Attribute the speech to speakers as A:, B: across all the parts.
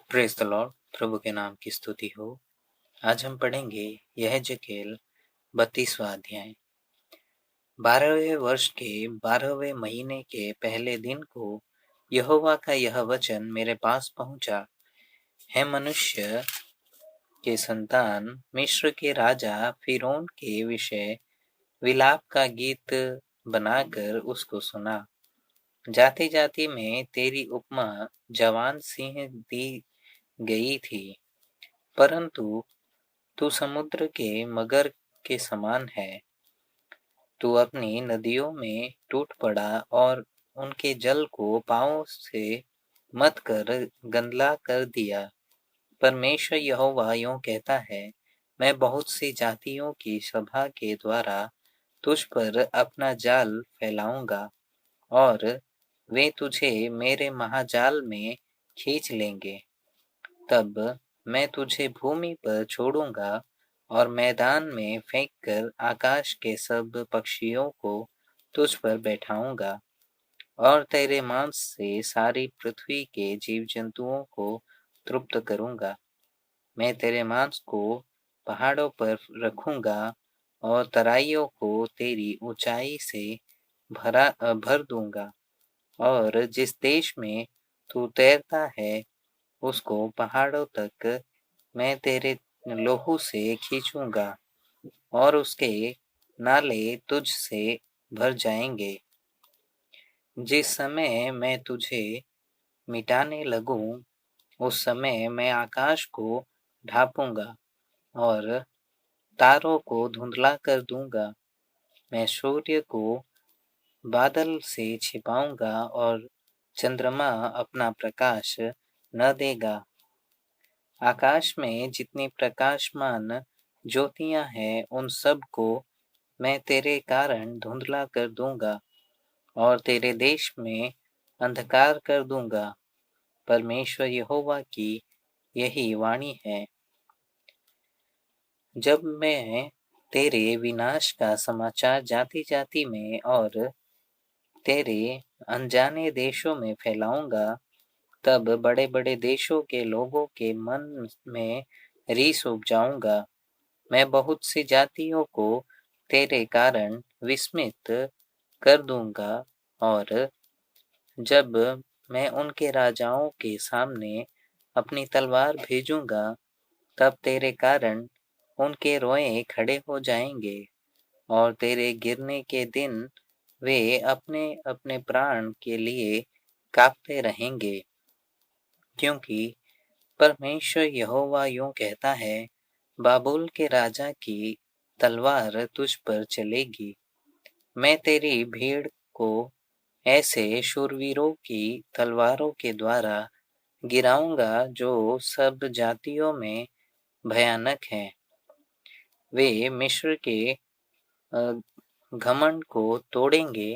A: Praise the Lord. प्रभु के नाम की स्तुति हो। आज हम पढ़ेंगे यहेजकेल 32वां अध्याय। 12वें वर्ष के 12वें महीने के पहले दिन को यहोवा का यह वचन मेरे पास पहुंचा। है मनुष्य के संतान, मिस्र के राजा फिरौन के विषय विलाप का गीत बनाकर उसको सुना। जाति जाति में तेरी उपमा जवान सिंह दी गई थी, परंतु तू समुद्र के मगर के समान है। तू अपनी नदियों में टूट पड़ा और उनके जल को पाँव से मत कर गंदला कर दिया। परमेश्वर यहोवा यूं कहता है, मैं बहुत सी जातियों की सभा के द्वारा तुझ पर अपना जाल फैलाऊंगा और वे तुझे मेरे महाजाल में खींच लेंगे। तब मैं तुझे भूमि पर छोड़ूंगा और मैदान में फेंककर आकाश के सब पक्षियों को तुझ पर बैठाऊंगा और तेरे मांस से सारी पृथ्वी के जीव जंतुओं को तृप्त करूंगा। मैं तेरे मांस को पहाड़ों पर रखूंगा और तराइयों को तेरी ऊंचाई से भर दूंगा, और जिस देश में तू तैरता है उसको पहाड़ों तक मैं तेरे लोहू से खींचूंगा और उसके नाले तुझ से भर जाएंगे। जिस समय मैं तुझे मिटाने लगूं, उस समय मैं आकाश को ढापूंगा और तारों को धुंधला कर दूंगा। मैं सूर्य को बादल से छिपाऊंगा और चंद्रमा अपना प्रकाश न देगा। आकाश में जितनी प्रकाशमान ज्योतियां हैं, उन सब को मैं तेरे कारण धुंधला कर दूंगा और तेरे देश में अंधकार कर दूंगा। परमेश्वर यहोवा की यही वाणी है। जब मैं तेरे विनाश का समाचार जाति जाति में और तेरे अनजाने देशों में फैलाऊंगा, तब बड़े बड़े देशों के लोगों के मन में रीस उपजाऊंगा। मैं बहुत सी जातियों को तेरे कारण विस्मित कर दूंगा, और जब मैं उनके राजाओं के सामने अपनी तलवार भेजूंगा, तब तेरे कारण उनके रोए खड़े हो जाएंगे और तेरे गिरने के दिन वे अपने अपने प्राण के लिए कांपते रहेंगे। क्योंकि परमेश्वर यहोवा यूं कहता है, बाबुल के राजा की तलवार तुझ पर चलेगी। मैं तेरी भीड़ को ऐसे शूरवीरों की तलवारों के द्वारा गिराऊंगा जो सब जातियों में भयानक हैं। वे मिस्र के घमंड को तोड़ेंगे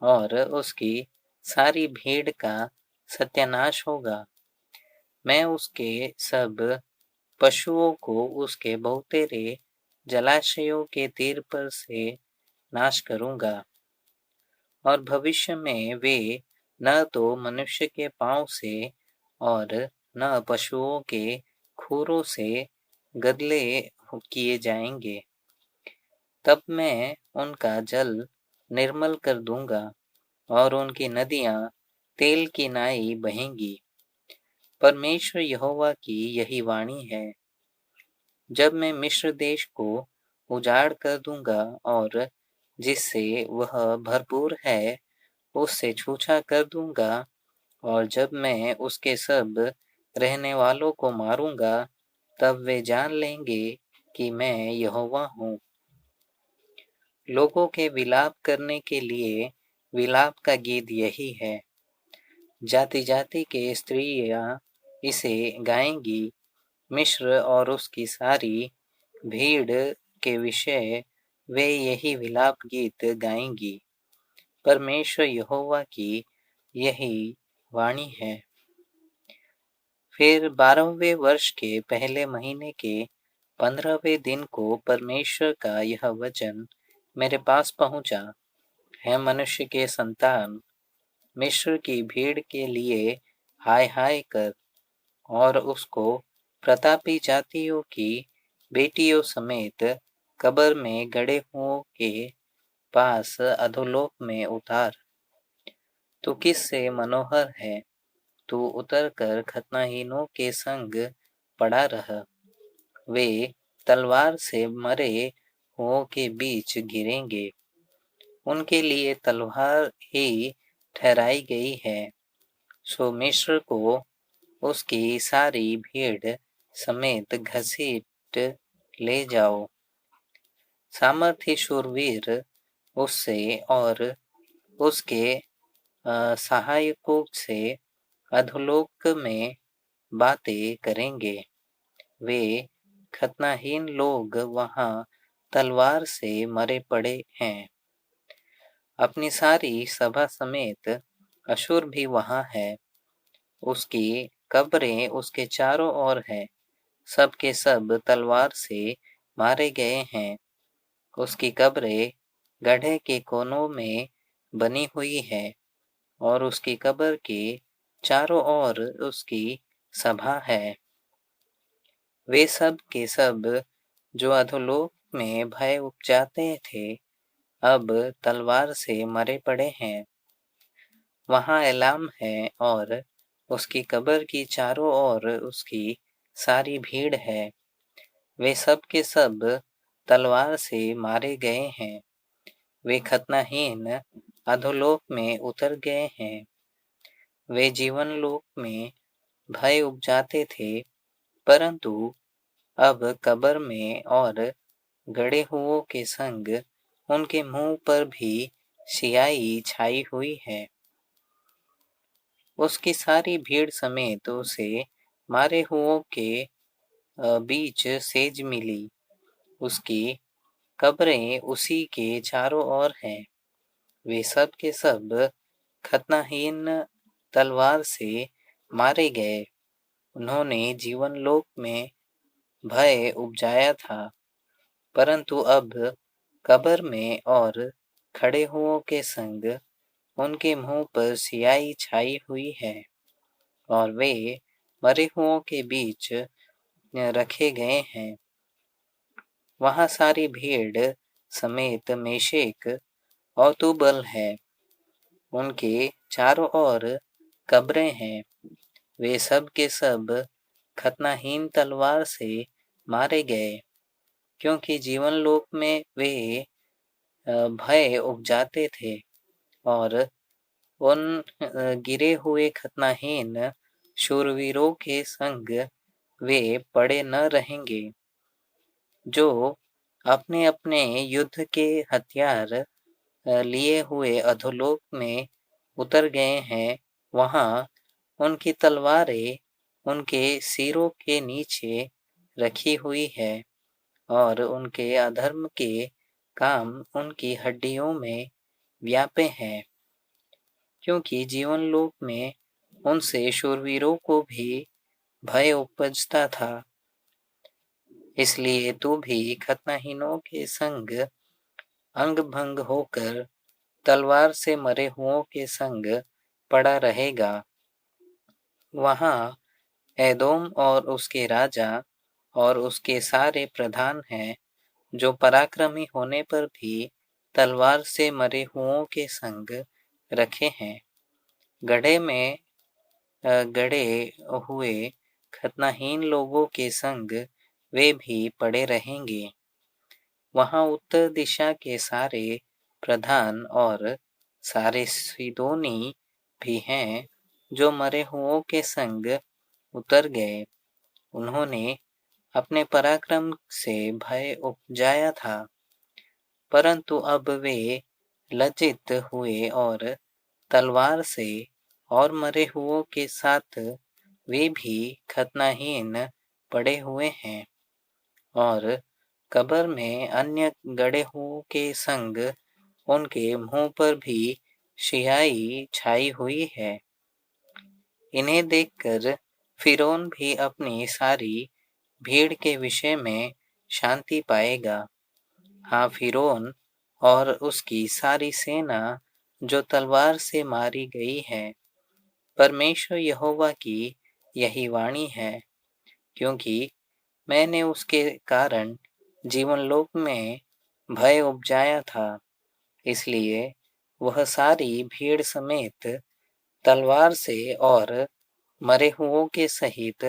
A: और उसकी सारी भीड़ का सत्यानाश होगा। मैं उसके सब पशुओं को उसके बहुतेरे जलाशयों के तीर पर से नाश करूंगा, और भविष्य में वे न तो मनुष्य के पांव से और न पशुओं के खुरों से गदले किए जाएंगे। तब मैं उनका जल निर्मल कर दूंगा और उनकी नदियां तेल की नाई बहेंगी। परमेश्वर यहोवा की यही वाणी है। जब मैं मिस्र देश को उजाड़ कर दूंगा और जिससे वह भरपूर है उससे छूछा कर दूंगा, और जब मैं उसके सब रहने वालों को मारूंगा, तब वे जान लेंगे कि मैं यहोवा हूँ। लोगों के विलाप करने के लिए विलाप का गीत यही है। जाति जाति के स्त्रियां इसे गाएंगी। मिस्र और उसकी सारी भीड़ के विषय वे यही विलाप गीत गाएंगी। परमेश्वर यहोवा की यही वाणी है। फिर 12वें वर्ष के पहले महीने के 15वें दिन को परमेश्वर का यह वचन मेरे पास पहुंचा। है मनुष्य के संतान, मिस्र की भीड़ के लिए हाय हाय कर। और उसको प्रतापी जातियों की बेटियों समेत कब्र में गड़े हुओं के पास अधोलोक में उतार। तू किससे मनोहर है, तू उतर कर खतनाहीनों के संग पड़ा रह। वे तलवार से मरे हुओं के बीच गिरेंगे, उनके लिए तलवार ही ठहराई गई है। सो मिस्र को उसकी सारी भीड़ समेत घसीट ले जाओ। सामर्थी शूरवीर उससे और उसके सहायकों से अधोलोक में बातें करेंगे। वे खतनाहीन लोग वहां तलवार से मरे पड़े हैं। अपनी सारी सभा समेत अशुर भी वहां है। उसकी कब्रें उसके चारों ओर है। सब के सब तलवार से मारे गए हैं। उसकी कब्रें गड्ढे के कोनों में बनी हुई है और उसकी कब्र के चारों ओर उसकी सभा है। वे सब के सब जो अधोलोक में भय उपजाते थे, अब तलवार से मरे पड़े हैं। वहां एलाम है और उसकी कब्र की चारों ओर उसकी सारी भीड़ है। वे सब के सब तलवार से मारे गए हैं। वे खतनाहीन अधोलोक में उतर गए हैं। वे जीवन लोक में भय उपजाते थे, परंतु अब कब्र में और गड़े हुओं के संग उनके मुंह पर भी स्याही छाई हुई है। उसकी सारी भीड़ समेत उसे मारे हुओं के बीच सेज मिली। उसकी कब्रें उसी के चारों ओर हैं। वे सब के सब खतनाहीन तलवार से मारे गए। उन्होंने जीवन लोक में भय उपजाया था, परंतु अब कब्र में और खड़े हुओं के संग उनके मुंह पर स्याही छाई हुई है और वे मरे हुओं के बीच रखे गए हैं। वहां सारी भीड़ समेत मेशेक और तुबल है। उनके चारों ओर कब्रें हैं। वे सब के सब खतनाहीन तलवार से मारे गए, क्योंकि जीवन लोक में वे भय उपजाते थे और उन गिरे हुए खतनाहीन शूरवीरों के संग वे पड़े न रहेंगे, जो अपने अपने युद्ध के हथियार लिए हुए अधोलोक में उतर गए हैं। वहां उनकी तलवारें उनके सिरों के नीचे रखी हुई है और उनके अधर्म के काम उनकी हड्डियों में व्यापे हैं, क्योंकि जीवन लोक में उनसे शूरवीरों को भी भय उपजता था। इसलिए तू भी खतनाहीनों के संग अंग भंग होकर तलवार से मरे हुओं के संग पड़ा रहेगा। वहां एदोम और उसके राजा और उसके सारे प्रधान हैं, जो पराक्रमी होने पर भी तलवार से मरे हुओं के संग रखे हैं। गड्ढे में गड़े हुए खतनाहीन लोगों के संग वे भी पड़े रहेंगे। वहां उत्तर दिशा के सारे प्रधान और सारे सीदोनी भी हैं, जो मरे हुओं के संग उतर गए। उन्होंने अपने पराक्रम से भय उपजाया था, परंतु अब वे लज्जित हुए और तलवार से और मरे हुओं के साथ वे भी खतनाहीन पड़े हुए हैं और कब्र में अन्य गड़े हुओं के संग उनके मुंह पर भी स्याही छाई हुई है। इन्हें देखकर फिरौन भी अपनी सारी भीड़ के विषय में शांति पाएगा। हाँ, फिरौन और उसकी सारी सेना जो तलवार से मारी गई है, परमेश्वर यहोवा की यही वाणी है, क्योंकि मैंने उसके कारण जीवनलोक में भय उपजाया था, इसलिए वह सारी भीड़ समेत तलवार से और मरे हुओं के सहित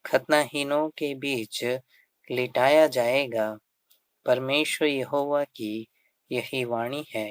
A: खतनाहीनों के बीच लिटाया जाएगा। परमेश्वर यहोवा की यही वाणी है।